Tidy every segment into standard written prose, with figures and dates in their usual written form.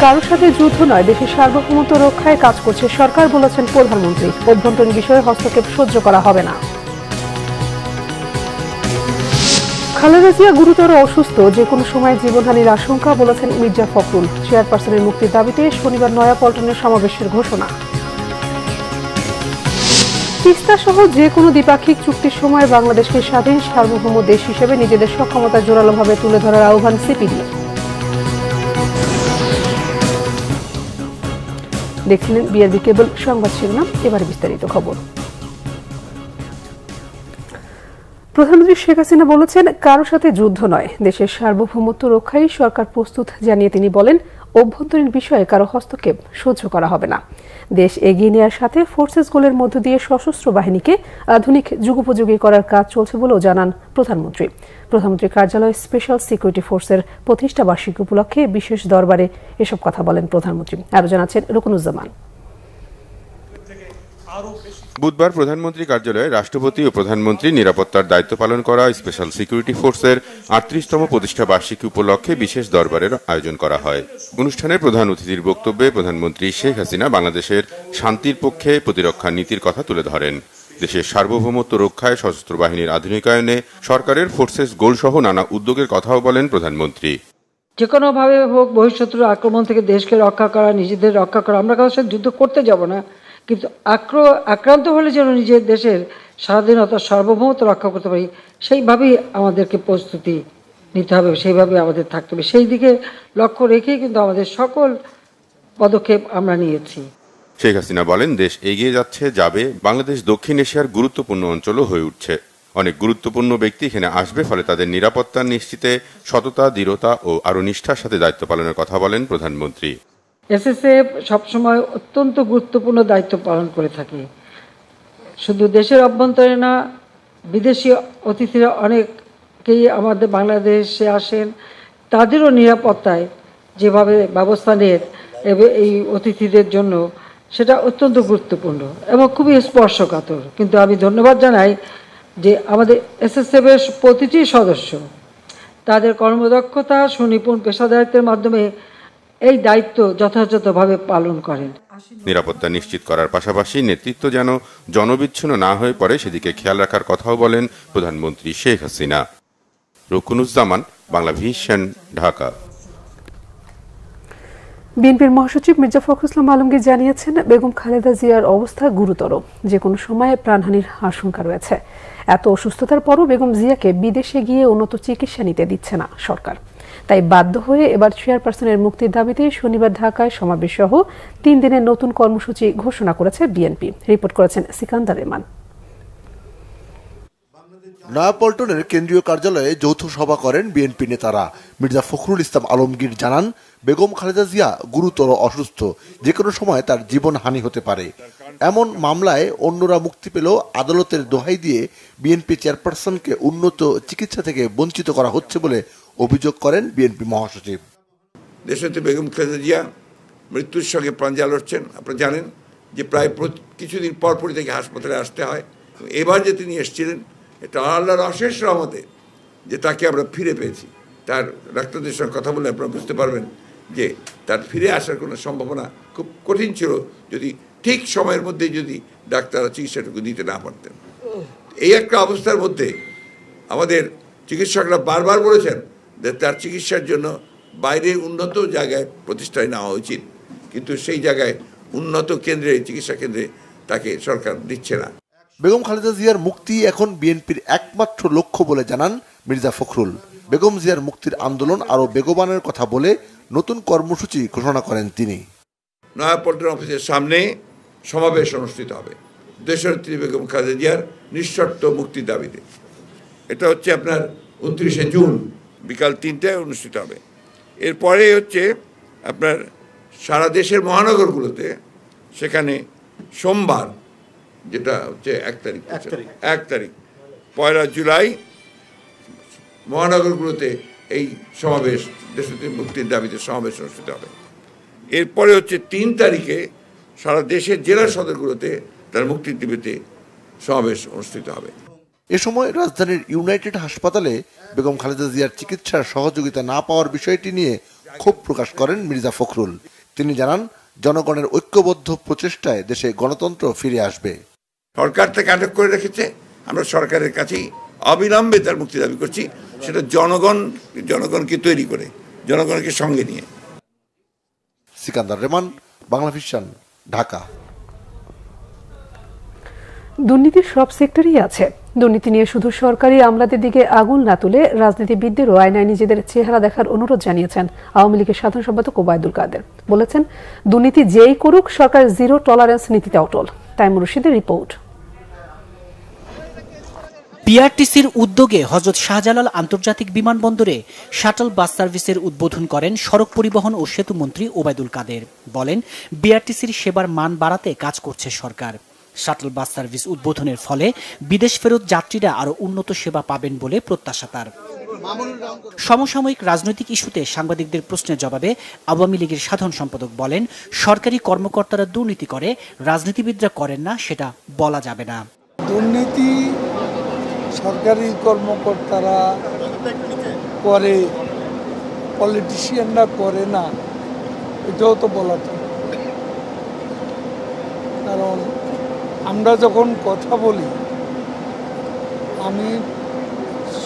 কারোর সাথে যুদ্ধ নয়, দেশের সার্বভৌমত্ব রক্ষায় কাজ করছে সরকার, বলেছেন প্রধানমন্ত্রী। অভ্যন্তরীণ বিষয়ে হস্তক্ষেপ সহ্য করা হবে না। খালেদা জিয়া গুরুতর অসুস্থ, যে কোনো সময় জীবনহানির আশঙ্কা, বলেছেন মির্জা ফখরুল। চেয়ারপারসনের মুক্তির দাবিতে শনিবার নয়াপল্টনের সমাবেশের ঘোষণা। তিস্তা সহ যে কোনো দ্বিপাক্ষিক চুক্তির সময় বাংলাদেশকে স্বাধীন সার্বভৌম দেশ হিসেবে নিজেদের সক্ষমতা জোরালোভাবে তুলে ধরার আহ্বান সিপিডি। দেখছিলেন বিআরবি কেবল সংবাদ শিরোনাম, এবারে বিস্তারিত খবর। প্রধানমন্ত্রী শেখ হাসিনা বলেছেন, কারো সাথে যুদ্ধ নয়, দেশের সার্বভৌমত্ব রক্ষায় সরকার প্রস্তুত জানিয়ে তিনি বলেন, অভ্যন্তরীণ বিষয়ে কারো হস্তক্ষেপ সহ্য করা হবে না। দেশ এগিয়ে নেওয়ার সাথে ফোর্সেস গোলের মধ্য দিয়ে সশস্ত্র বাহিনীকে আধুনিক যুগোপযোগী করার কাজ চলছে বলেও জানান প্রধানমন্ত্রী। প্রধানমন্ত্রীর কার্যালয়ে স্পেশাল সিকিউরিটি ফোর্সের প্রতিষ্ঠা বার্ষিকী উপলক্ষে বিশেষ দরবারে এসব কথা বলেন প্রধানমন্ত্রী। আরও জানাচ্ছেন রুকনুজ্জামান। বুধবার প্রধানমন্ত্রী কার্যালয়ে রাষ্ট্রপতি ও প্রধানমন্ত্রী নিরাপত্তার দায়িত্ব পালন করা স্পেশাল সিকিউরিটি ফোর্সের ৩৮তম প্রতিষ্ঠা বার্ষিকী উপলক্ষে বিশেষ দরবারের আয়োজন করা হয়। অনুষ্ঠানে প্রধান অতিথির বক্তব্যে প্রধানমন্ত্রী শেখ হাসিনা বাংলাদেশের শান্তির পক্ষে প্রতিরক্ষা নীতির কথা তুলে ধরেন। দেশের সার্বভৌমত্ব রক্ষায় সশস্ত্র বাহিনীর আধুনিকায়নে সরকারের ফোর্সেস গোল সহ নানা উদ্যোগের কথাও বলেন প্রধানমন্ত্রী। যে কোনোভাবে হোক বহিঃশত্রুর আক্রমণ থেকে দেশকে রক্ষা করা, নিজেদের রক্ষা করা, আমরা কারোর সাথে যুদ্ধ করতে যাব না, কিন্তু আক্রান্ত হলে যেন নিজের দেশের স্বাধীনতা সার্বভৌমত্ব রক্ষা করতে পারি, সেইভাবেই আমাদেরকে প্রস্তুতি নিতে হবে, সেইভাবে আমাদের থাকতে হবে। সেই দিকে লক্ষ্য রেখেই কিন্তু আমাদের সকল পদক্ষেপ আমরা নিয়েছি। শেখ হাসিনা বলেন, দেশ এগিয়ে যাচ্ছে, যাবে, বাংলাদেশ দক্ষিণ এশিয়ার গুরুত্বপূর্ণ অঞ্চলও হয়ে উঠছে। অনেক গুরুত্বপূর্ণ ব্যক্তি এখানে আসবে, ফলে তাদের নিরাপত্তা নিশ্চিতে সততা, দৃঢ়তা ও আরও নিষ্ঠার সাথে দায়িত্ব পালনের কথা বলেন প্রধানমন্ত্রী। এসএসএফ সবসময় অত্যন্ত গুরুত্বপূর্ণ দায়িত্ব পালন করে থাকে। শুধু দেশের অভ্যন্তরে না, বিদেশি অতিথিরা অনেকেই আমাদের বাংলাদেশে আসেন, তাদেরও নিরাপত্তায় যেভাবে ব্যবস্থা নেন এই অতিথিদের জন্য, সেটা অত্যন্ত গুরুত্বপূর্ণ এবং খুবই স্পর্শকাতর। কিন্তু আমি ধন্যবাদ জানাই যে আমাদের এসএসএফের প্রতিটি সদস্য তাদের কর্মদক্ষতা, সুনিপুণ পেশাদারিত্বের মাধ্যমে এই দায়িত্ব যথাযথভাবে পালন করেন। নিরাপত্তা নিশ্চিত করার পাশাপাশি নেতৃত্ব যেন জনবিচ্ছিন্ন না হয়ে পড়ে, সেদিকে খেয়াল রাখার কথাও বলেন প্রধানমন্ত্রী শেখ হাসিনা। রুকনুজ্জামান, বাংলা ভিশন, ঢাকা। বিএনপির মহাসচিব মির্জা ফখরুল ইসলাম আলমগীর জানিয়েছেন, বেগম খালেদা জিয়ার অবস্থা গুরুতর, যে কোনো সময় প্রাণহানির আশঙ্কা রয়েছে। এত অসুস্থতার পরও বেগম জিয়াকে বিদেশে গিয়ে উন্নত চিকিৎসা নিতে দিচ্ছে না সরকার। তাই বাধ্য হয়ে এবার চেয়ারপারসনের মুক্তির দাবিতে শনিবার ঢাকায় সমাবেশ সহ ৩ দিনের নতুন কর্মসূচি ঘোষণা করেছে বিএনপি। রিপোর্ট করেছেন সিকান্দার রেমান। নয়াপল্টনের কেন্দ্রীয় কার্যালয়ে যৌথ সভা করেন বিএনপি নেতারা। মির্জা ফখরুল ইসলাম আলমগীর জানান, বেগম খালেদা জিয়া গুরুতর অসুস্থ, যে কোনো সময় তার জীবন হানি হতে পারে। এমন মামলায় অন্যরা মুক্তি পেলেও আদালতের দোহাই দিয়ে বিএনপি চেয়ারপারসনকে উন্নত চিকিৎসা থেকে বঞ্চিত করা হচ্ছে বলে অভিযোগ করেন বিএনপি মহাসচিব। দেশনেত্রী বেগম খালেদা জিয়া মৃত্যুর সঙ্গে প্রাঞ্জল লড়ছেন। আপনারা জানেন যে প্রায় কিছুদিন পরপরই থেকে হাসপাতালে আসতে হয়। এবার যে তিনি এসেছিলেন, এটা আল্লাহর অশেষ রহমতে যে তাকে আমরা ফিরে পেয়েছি। তার ডাক্তারদের সঙ্গে কথা বলে আপনারা বুঝতে পারবেন যে তার ফিরে আসার কোনো সম্ভাবনা খুব কঠিন ছিল, যদি ঠিক সময়ের মধ্যে যদি ডাক্তাররা চিকিৎসাটুকু দিতে না পারতেন। এই একটা অবস্থার মধ্যে আমাদের চিকিৎসকরা বারবার বলেছেন যে তার চিকিৎসার জন্য বাইরে উন্নত জায়গায় প্রতিষ্ঠায় নেওয়া উচিত, কিন্তু সেই জায়গায় উন্নত কেন্দ্রে, চিকিৎসা কেন্দ্রে তাকে সরকার দিচ্ছে না। বেগম খালেদা জিয়ার মুক্তি এখন বিএনপির একমাত্র লক্ষ্য বলে জানান মির্জা ফখরুল। বেগম জিয়ার মুক্তির আন্দোলন আরো বেগবানের কথা বলে নতুন কর্মসূচি ঘোষণা করেন তিনি। নয়াপল্টন অফিসের সামনে সমাবেশ অনুষ্ঠিত হবে দেশনেত্রী বেগম খালেদা জিয়ার নিঃশর্ত মুক্তির দাবিতে। এটা হচ্ছে আপনার 29শে জুন বিকাল 3টায় অনুষ্ঠিত হবে। এরপরে হচ্ছে আপনার সারা দেশের মহানগরগুলোতে, সেখানে সোমবার, যেটা হচ্ছে 1 তারিখ 1 জুলাই, মহানগরগুলোতে এই সমাবেশ, দেশনেত্রী মুক্তির দাবিতে সমাবেশ অনুষ্ঠিত হবে। এরপরে হচ্ছে 3 তারিখে সারা দেশের জেলা সদরগুলোতে তার মুক্তির দাবিতে সমাবেশ অনুষ্ঠিত হবে। এ সময় রাজধানীর ইউনাইটেড হাসপাতালে বেগম খালেদা জিয়ার চিকিৎসার সহযোগিতা না পাওয়ার বিষয়টি নিয়ে ক্ষোভ প্রকাশ করেন মির্জা ফখরুল। তিনি জানান, জনগণের ঐক্যবদ্ধ প্রচেষ্টায় দেশে গণতন্ত্র ফিরে আসবে। সরকার থেকে আটক করে রেখেছে, আমরা সরকারের কাছেই অবিলম্বে তার মুক্তি দাবি করছি, সেটা জনগণকে তৈরি করে, জনগণকে সঙ্গে নিয়ে। সিকান্দার রেমান, বাংলা ভিশন, ঢাকা। দুর্নীতির সব সেক্টরেই আছে। দুর্নীতি নিয়ে শুধু সরকারি আমলাদের দিকে আগুন না তুলে রাজনীতিবিদদেরও আয়নায় নিজেদের চেহারা দেখার অনুরোধ জানিয়েছেন আওয়ামী লীগের সাধারণ সম্পাদক ওবায়দুল কাদের। বলেছেন, দুর্নীতি যেই করুক সরকার জিরো টলারেন্স নীতিতে অটল। তাইমুর রশিদের রিপোর্ট। বিআরটিসির উদ্যোগে হযরত শাহজালাল আন্তর্জাতিক বিমানবন্দরে শাটল বাস সার্ভিসের উদ্বোধন করেন সড়ক পরিবহন ও সেতু মন্ত্রী ওবায়দুল কাদের। বলেন, বিআরটিসির সেবার মান বাড়াতে কাজ করছে সরকার। শাটল বাস সার্ভিস উদ্বোধনের ফলে বিদেশ ফেরত যাত্রীরা আরো উন্নত সেবা পাবেন বলে প্রত্যাশা তার। সমসাময়িক রাজনৈতিক ইস্যুতে সাংবাদিকদের প্রশ্নের জবাবে আওয়ামী লীগের সাধারণ সম্পাদক বলেন, সরকারি কর্মকর্তারা দুর্নীতি করে, রাজনীতিবিদরা করেন না সেটা বলা যাবে না। দুর্নীতি সরকারি কর্মকর্তারা করে, পলিটিশিয়ানরা করে না, এটাও তো বলা যায়। কারণ আমরা যখন কথা বলি, আমি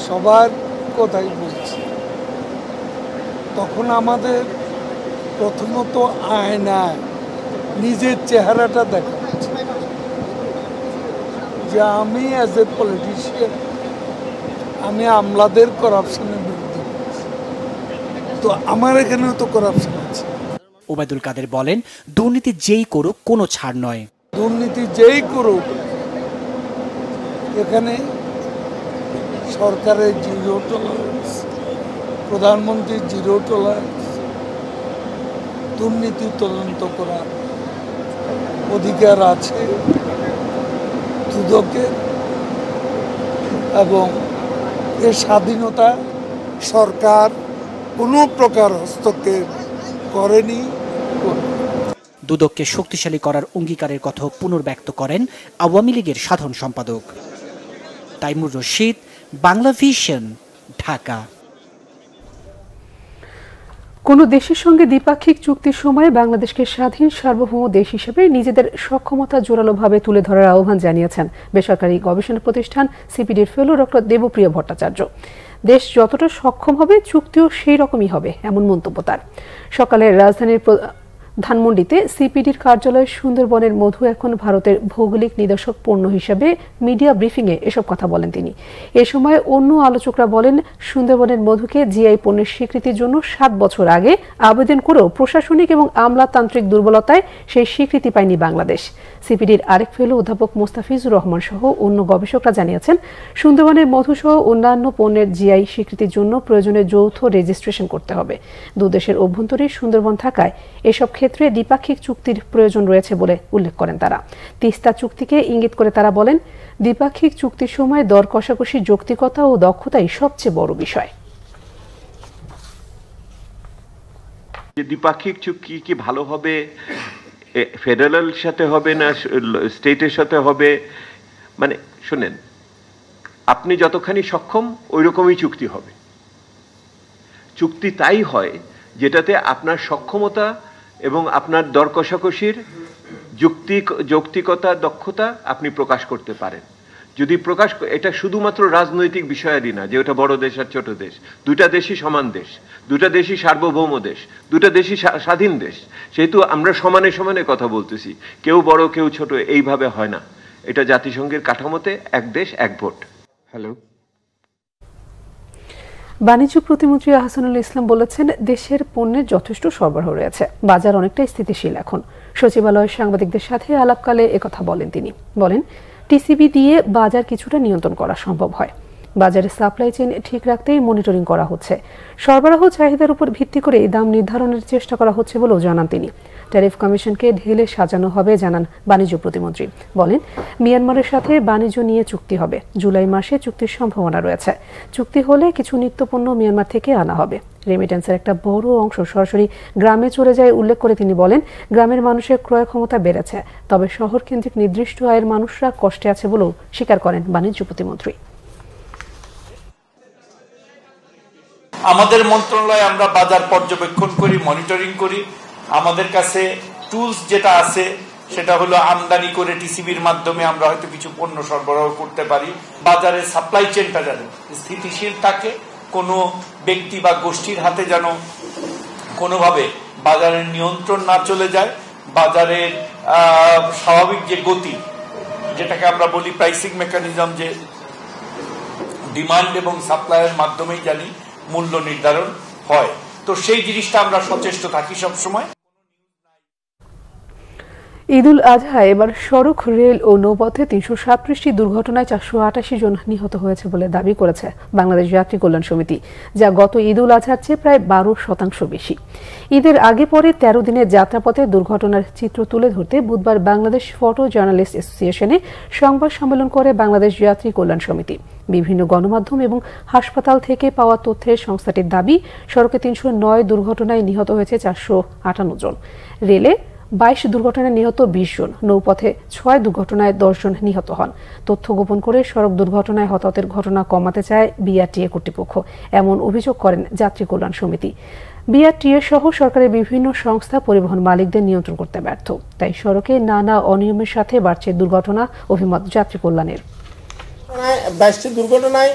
সবার কথাই বলছি, তখন আমাদের প্রথমত আয়নায় নিজের চেহারাটা দেখা উচিত যে আমি অ্যাজ এ পলিটিশিয়ান আমি আমলাদের করাপশনের বিরুদ্ধে, তো আমার এখানেও তো করাপশন আছে। ওবায়দুল কাদের বলেন, দুর্নীতি যেই করুক কোনো ছাড় নয়। দুর্নীতি যেই করুক এখানে সরকারের জিরো টলারেন্স, প্রধানমন্ত্রীর জিরো টলারেন্স, দুর্নীতি তদন্ত করার অধিকার আছে দুদকের, এবং এর স্বাধীনতা সরকার কোনো প্রকার হস্তক্ষেপ করেনি। দুদককে শক্তিশালী করার অঙ্গীকারের কথা পুনর্ব্যক্ত করেন আওয়ামী লীগের সাধারণ সম্পাদক। তাইমুর রশিদ, বাংলা ভিশন, ঢাকা। কোন দেশের সঙ্গে দ্বিপাক্ষিক চুক্তির সময় বাংলাদেশকে স্বাধীন সার্বভৌম দেশ হিসেবে নিজেদের সক্ষমতা জোরালোভাবে তুলে ধরার আহ্বান জানিয়েছেন বেসরকারি গবেষণা প্রতিষ্ঠান সিপিডির ফেলো ডক্টর দেবপ্রিয় ভট্টাচার্য। দেশ যতটা সক্ষম হবে চুক্তিও সেই রকমই হবে, এমন মন্তব্য তার। সকালে রাজধানীর ধানমন্ডিতে সিপিডির কার্যালয়ে সুন্দরবনের মধু এখন ভারতের ভৌগোলিক নিদর্শক পণ্য হিসেবে মিডিয়া ব্রিফিংয়ে এসব কথা বলেন তিনি। এ সময় অন্য আলোচকরা বলেন, সুন্দরবনের মধুকে জিআই পণ্যের স্বীকৃতির জন্য 7 বছর আগে আবেদন করেও প্রশাসনিক এবং আমলাতান্ত্রিক দুর্বলতায় সেই স্বীকৃতি পায়নি বাংলাদেশ। সিপিডির আরেক ফেলো অধ্যাপক মোস্তাফিজুর রহমান সহ অন্য গবেষকরা জানিয়েছেন, সুন্দরবনের মধু সহ অন্যান্য পণ্যের জিআই স্বীকৃতির জন্য প্রয়োজনে যৌথ রেজিস্ট্রেশন করতে হবে। দুদেশের অভ্যন্তরে সুন্দরবন থাকায় এসব ক্ষেত্রে দ্বিপাক্ষিক চুক্তির প্রয়োজন রয়েছে বলে উল্লেখ করেন তারা। তিস্তা চুক্তিকে ইঙ্গিত করে তারা বলেন, দ্বিপাক্ষিক চুক্তির সময় দর কষাকষির যৌক্তিকতা ও দক্ষতাই সবচেয়ে বড় বিষয়। দ্বিপাক্ষিক চুক্তি কি ভালো হবে, ফেডারেল সাথে হবে না স্টেটের সাথে হবে, মানে শুনেন, আপনি যতখানি সক্ষম ওই রকমই চুক্তি হবে। চুক্তি তাই হয় যেটাতে আপনার সক্ষমতা এবং আপনার দর কষাকষির যৌক্তিকতা, দক্ষতা আপনি প্রকাশ করতে পারেন। যদি এটা শুধুমাত্র রাজনৈতিক বিষয়াদি না যে ওটা বড় দেশ আর ছোট দেশ, দুটা দেশই সমান দেশ, দুটা দেশই সার্বভৌম দেশ, দুটা দেশই স্বাধীন দেশ, সেহেতু আমরা সমানে সমানে কথা বলতেছি, কেউ বড় কেউ ছোট এইভাবে হয় না। এটা জাতিসংঘের কাঠামোতে এক দেশ এক ভোট। হ্যালো, বাণিজ্য প্রতিমন্ত্রী আহসানুল ইসলাম বলেছেন, দেশের পণ্যের যথেষ্ট সরবরাহ রয়েছে, বাজার অনেকটাই স্থিতিশীল এখন। সচিবালয়ের সাংবাদিকদের সাথে আলাপকালে একথা বলেন তিনি। বলেন, টিসিবি দিয়ে বাজার কিছুটা নিয়ন্ত্রণ করা সম্ভব হয়। বাজারে সাপ্লাই চেইন ঠিক রাখতেই মনিটরিং করা হচ্ছে। সরবরাহ চাহিদার উপর ভিত্তি করে দাম নির্ধারণের চেষ্টা করা হচ্ছে বলেও জানান তিনি। ট্যারিফ কমিশনকে ঢেলে সাজানো হবে জানান বাণিজ্য প্রতিমন্ত্রী। বলেন, মিয়ানমারের সাথে বাণিজ্য নিয়ে চুক্তি হবে, জুলাই মাসে চুক্তির সম্ভাবনা রয়েছে। চুক্তি হলে কিছু নিত্যপণ্য মিয়ানমার থেকে আনা হবে। রেমিটেন্সের একটা বড় অংশ সরাসরি গ্রামে চলে যায় উল্লেখ করে তিনি বলেন, গ্রামের মানুষের ক্রয় ক্ষমতা বেড়েছে, তবে শহর কেন্দ্রিক নির্দিষ্ট আয়ের মানুষরা কষ্টে আছে বলেও স্বীকার করেন বাণিজ্য প্রতিমন্ত্রী। আমাদের মন্ত্রণালয়ে আমরা বাজার পর্যবেক্ষণ করি, মনিটরিং করি। আমাদের কাছে টুলস যেটা আছে সেটা হলো আমদানি করে টিসিবির মাধ্যমে আমরা হয়তো কিছু পণ্য সরবরাহ করতে পারি। বাজারের সাপ্লাই চেনটা যেন স্থিতিশীল থাকে, কোনো ব্যক্তি বা গোষ্ঠীর হাতে যেন কোনোভাবে বাজারের নিয়ন্ত্রণ না চলে যায়। বাজারের স্বাভাবিক যে গতি, যেটাকে আমরা বলি প্রাইসিং মেকানিজম, যে ডিমান্ড এবং সাপ্লাইয়ের মাধ্যমেই জানি মূল্য নির্ধারণ হয়, তো সেই জিনিসটা আমরা সচেষ্ট থাকি সবসময়। ঈদুল আজহা এবার সড়ক, রেল ও নৌপথে ৩৩৭টি দুর্ঘটনায় ৪৮৮ জন নিহত হয়েছে বলে দাবি করেছে বাংলাদেশ যাত্রী কল্যাণ সমিতি, যা গত ঈদুল আজহার চেয়ে প্রায় ১২% বেশি। ঈদের আগে পরে ১৩ দিনের যাত্রাপথে দুর্ঘটনার চিত্র তুলে ধরতে বুধবার বাংলাদেশ ফটো জার্নালিস্ট অ্যাসোসিয়েশনে সংবাদ সম্মেলন করে বাংলাদেশ যাত্রী কল্যাণ সমিতি। বিভিন্ন গণমাধ্যম এবং হাসপাতাল থেকে পাওয়া তথ্যের সংস্থাটির দাবি, সড়কে ৩০৯ দুর্ঘটনায় নিহত হয়েছে ৪৫৮ জন, রেলে ২২ দুর্ঘটনায় নিহত ২০ জন, নৌপথে ৬ দুর্ঘটনায় ১০ জন নিহত হন। তথ্য গোপন করে সড়ক দুর্ঘটনায় হতাহতের ঘটনা কমাতে চায় বিআরটিএ কর্তৃপক্ষ, এমন অভিযোগ করেন যাত্রী কল্যাণ সমিতি। বিআরটিএ সহ সরকারের বিভিন্ন সংস্থা পরিবহন মালিকদের নিয়ন্ত্রণ করতে ব্যর্থ, তাই সড়কে নানা অনিয়মের সাথে বাড়ছে দুর্ঘটনা, অভিমত যাত্রী কল্যাণের। ২২টি দুর্ঘটনায়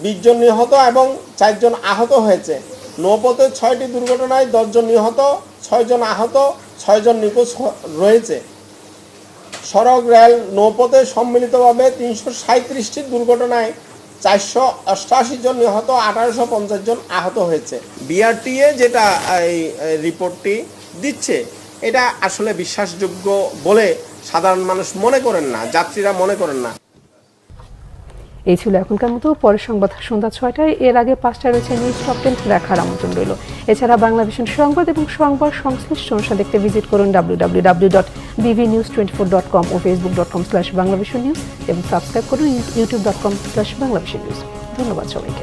২০ জন নিহত এবং ৪ জন আহত হয়েছে। নৌপথে ৬টি দুর্ঘটনায় ১০ জন নিহত, ৬ জন আহত, ৬ জন নিখোঁজ রয়েছে। সড়ক, রেল, নৌপথে সম্মিলিতভাবে ৩৩৭টি দুর্ঘটনায় ৪৮৮ জন নিহত, ১৮৫০ জন আহত হয়েছে। বিআরটিএ যেটা এই রিপোর্টটি দিচ্ছে, এটা আসলে বিশ্বাসযোগ্য বলে সাধারণ মানুষ মনে করেন না, যাত্রীরা মনে করেন না। এই ছিল এখনকার মতো। পরের সংবাদ সন্ধ্যা ৬টায়। এর আগে ৫টায় রয়েছে নিউজ টপ 10 দেখার আমন্ত্রণ রইল। এছাড়া বাংলাদেশের সংবাদ এবং সংবাদ সংশ্লিষ্ট অনুষ্ঠান দেখতে ভিজিট করুন www.bvnews24.com ও facebook.com/banglavisionnews এবং সাবস্ক্রাইব করুন youtube.com/banglavisionnews। ধন্যবাদ সবাইকে।